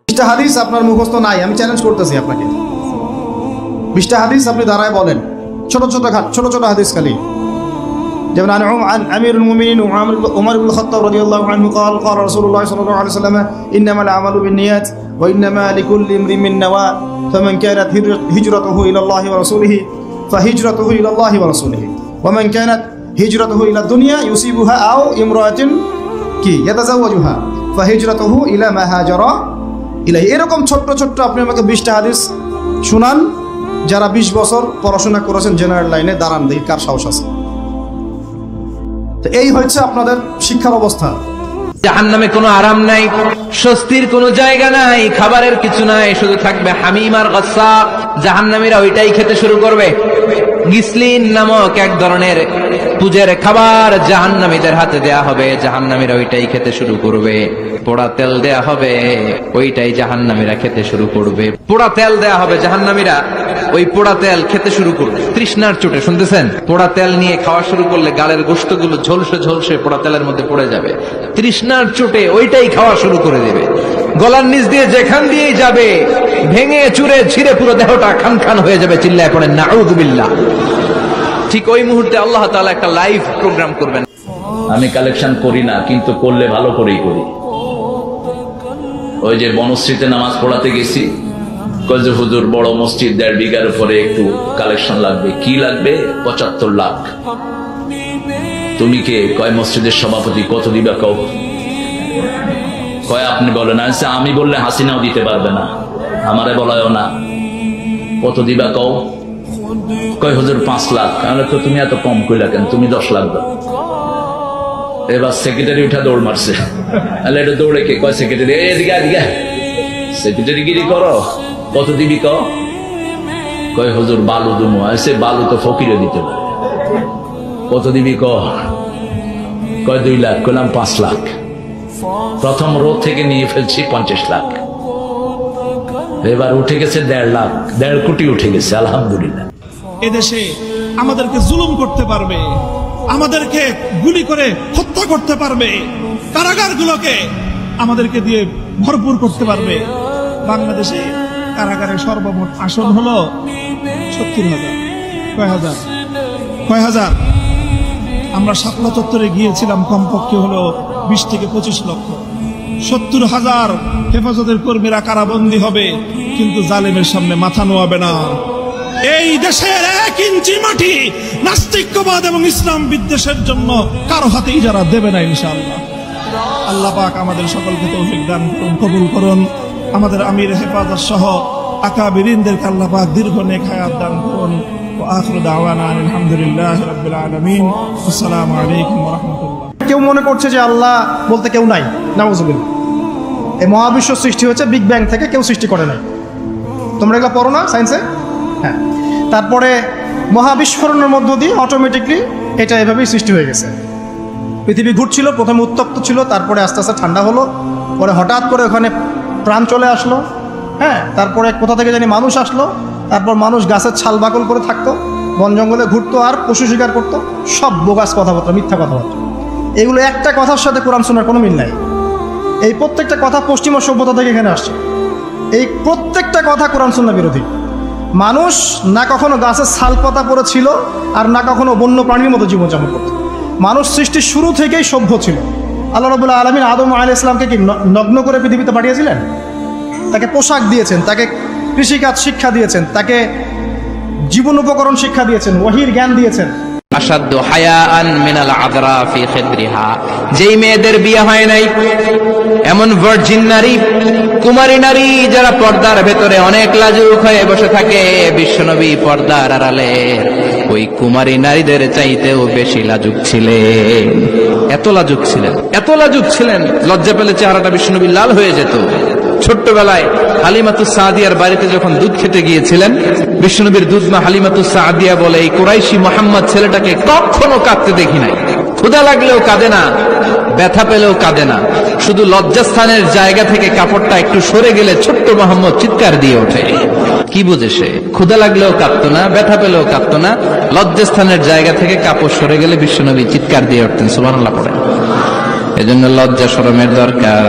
20টা হাদিস আপনার মুখস্থ নাই, আমি চ্যালেঞ্জ করতেছি আপনাকে। 20টা হাদিস আপনি দাঁড়ায় বলেন, ছোট ছোট হাদিস খালি। যেমন عن أمير المؤمنين عمر بن الخطاب رضي الله عنه قال قال رسول الله صلى الله عليه وسلم إنما الأعمال بالنيات وإنما لكل امرئ ما نوى فمن كانت هجرته إلى الله ورسوله فهجرته إلى الله ورسوله ومن كانت هجرته إلى الدنيا يصيبها أو امرأة يتزوجها فهجرته إلى ما هاجر إليه। এরকম ছোট্ট আপনি আমাকে 20টা হাদিস শুনান যারা 20 বছর পড়াশোনা করেছেন জেনারেল লাইনে, দাঁড়ান দেখি কার সাহস আছে। তো এই হচ্ছে আপনাদের শিক্ষার অবস্থা। জাহান্নামে কোনো আরাম নাই, স্বস্তির কোনো জায়গা নাই, খাবারের কিছু নাই, শুধু থাকবে হামিম আর গাসসাক। জাহান্নামীরা ওইটাই খেতে শুরু করবে। গিসলিন নামক এক ধরনের পূজের খাবার জাহান্নামীদের হাতে দেয়া হবে, জাহান্নামীরা ওইটাই খেতে শুরু করবে। পোড়া তেল দেয়া হবে, ওইটাই জাহান্নামীরা খেতে শুরু করবে। পোড়া তেল দেয়া হবে, জাহান্নামীরা ওই পোড়া তেল খেতে শুরু করবে তৃষ্ণার চোটে। শুনতেছেন? পোড়া তেল নিয়ে খাওয়া শুরু করলে গালের গোশতগুলো ঝলসে পোড়া তেলের মধ্যে পড়ে যাবে। তৃষ্ণার চোটে ওইটাই খাওয়া শুরু করে দেবে। গলার নিচ দিয়ে যেখান দিয়েই যাবে ভেঙে চুরে ছিঁড়ে পুরো দেহটা খান হয়ে যাবে। চিল্লায় পড়েন নাউযুবিল্লাহ। ঠিক ওই মুহূর্তে আল্লাহ তাআলা একটা লাইভ প্রোগ্রাম করবেন। আমি কালেকশন করি না, কিন্তু করলে ভালো করেই করি। ওই যে বনশ্রীতে নামাজ পড়াতে গেছি, কয়ে হুজুর বড় মসজিদ 1.5 বিঘার উপরে একটু কালেকশন লাগবে। কি লাগবে? 75 লাখ। তুমি কে? কয় মসজিদের সভাপতি। কত দিবা কও? কয় আপনি বলেন। আমি বললে হাসিনাও দিতে পারবে না, আমারে বলায়ও না। কত দিবা কও? কয় হুজুর 5 লাখ। তাহলে তো তুমি এত কম কইলা কেন? তুমি 10 লাখ দাও। এবার সেক্রেটারি উঠা দৌড় মারছে। এটা দৌড়ে কে? কয় সেক্রেটারি। এদিকে সেক্রেটারি গিরি করো। কত দিবি ক? কয় হুজুর বালু দুমো। সে বালু তো ফকিরে দিতে পারে। কত দিবি ক? কয় 2 লাখ। কইলাম 5 লাখ। প্রথম রো থেকে নিয়ে ফেলছি 50 লাখ। এবার উঠে গেছে 1.5 লাখ, 1.5 কোটি উঠে গেছে। আলহামদুলিল্লাহ। এদেশে আমাদেরকে জুলুম করতে পারবে, আমাদেরকে গুলি করে হত্যা করতে পারবে, কারাগারগুলোকে আমাদেরকে দিয়ে ভরপুর করতে পারবে। বাংলাদেশে কারাগারের সর্বমোট আসন হলো 70,000। কয় হাজার? আমরা শাপলা চত্বরে গিয়েছিলাম, কমপক্ষে হলো 20 থেকে 25 লক্ষ। 70,000 হেফাজতের কর্মীরা কারাবন্দী হবে, কিন্তু জালেমের সামনে মাথা নোয়াবে না। এই দেশের 1 ইঞ্চি মাটি নাস্তিক্যবাদ এবং ইসলাম বিদ্বেষের জন্য কারো হাতে ইজারা দেবে না ইনশাআল্লাহ। আল্লাহ পাক আমাদের সকলকে তৌফিক দান করুন, কবুল করুন। আমাদের আমির হেফাজত সহ আকাবিরিনদেরকে আল্লাহ পাক দীর্ঘ নেক হায়াত দান করুন। ওয়া আখিরু দাওয়ানা আলহামদুলিল্লাহি রাব্বিল আলামিন। আসসালামু আলাইকুম ওয়া রাহমাতুল্লাহ। কেউ মনে করছে যে আল্লাহ বলতে কেউ নাই, নাউযুবিল্লাহ। এই মহাবিশ্ব সৃষ্টি হয়েছে বিগ ব্যাং থেকে, কেউ সৃষ্টি করে নাই। তোমরা এগুলো পড়ো না সায়েন্সে? হ্যাঁ। তারপরে মহাবিস্ফোরণের মধ্য দিয়ে অটোমেটিকলি এটা এভাবেই সৃষ্টি হয়ে গেছে। পৃথিবী ঘুরছিল, প্রথমে উত্তপ্ত ছিল, তারপরে আস্তে আস্তে ঠান্ডা হলো, পরে হঠাৎ করে ওখানে প্রাণ চলে আসলো। হ্যাঁ। তারপরে কোথা থেকে জানি মানুষ আসলো, তারপর মানুষ গাছের ছাল বাকল করে থাকতো, বন জঙ্গলে ঘুরতো আর পশু শিকার করতো। সব বোগাস কথাবার্তা, মিথ্যা কথাবার্তা। এগুলো একটা কথার সাথে কোরআন শোনার কোনো মিল নাই। এই প্রত্যেকটা কথা পশ্চিমা সভ্যতা থেকে এখানে আসছে। এই প্রত্যেকটা কথা কোরআন সুন্নাহ বিরোধী। মানুষ না কখনো গাছের ছাল পাতা পরে ছিল, আর না কখনো বন্য প্রাণীর মতো জীবনযাপন করত। মানুষ সৃষ্টির শুরু থেকেই সভ্য ছিল। আল্লাহ রাব্বুল আলামিন আদম আলাইহিস সালামকে কি নগ্ন করে পৃথিবীতে পাঠিয়েছিলেন? তাকে পোশাক দিয়েছেন, তাকে কৃষিকাজ শিক্ষা দিয়েছেন, তাকে জীবন উপকরণ শিক্ষা দিয়েছেন, ওয়াহির জ্ঞান দিয়েছেন। আশাদ্দু হায়াআন মিনাল আযরা ফি খিদরিহা। যেই মেয়েদের বিয়ে হয় নাই, এমন ভার্জিন নারী, কুমারী নারী যারা পর্দার ভেতরে অনেক লাজুক হয়ে বসে থাকে, বিশ্বনবী পর্দার আড়ালে ওই কুমারী নারীদের চাইতেও বেশি লাজুক ছিলেন। এত লাজুক ছিলেন, লজ্জা পেলে চেহারাটা বিশ্বনবী লাল হয়ে যেত। ছোট্টবেলায় হালিমাতুস সাদিয়ার বাড়িতে যখন দুধ খেতে গিয়েছিলেন, বিশ্বনবীর দুধমা হালিমাতুস সাদিয়া বলে, এই কুরাইশি মুহাম্মদ ছেলেটাকে কখনো কাঁদতে দেখি নাই। ক্ষুধা লাগলেও কাঁদে না, ব্যথা পেলেও কাঁদে না, শুধু লজ্জাস্থানের জায়গা থেকে কাপড়টা একটু সরে গেলে ছোট্ট মুহাম্মদ চিৎকার দিয়ে ওঠে। কি বুঝে সে? ক্ষুধা লাগলেও কাঁদতো না, ব্যথা পেলেও কাঁদতো না, লজ্জাস্থানের জায়গা থেকে কাপড় সরে গেলে বিশ্বনবী চিৎকার দিয়ে উঠতেন। সুবহানাল্লাহ পড়ে। এজন্য লজ্জা শরমের দরকার।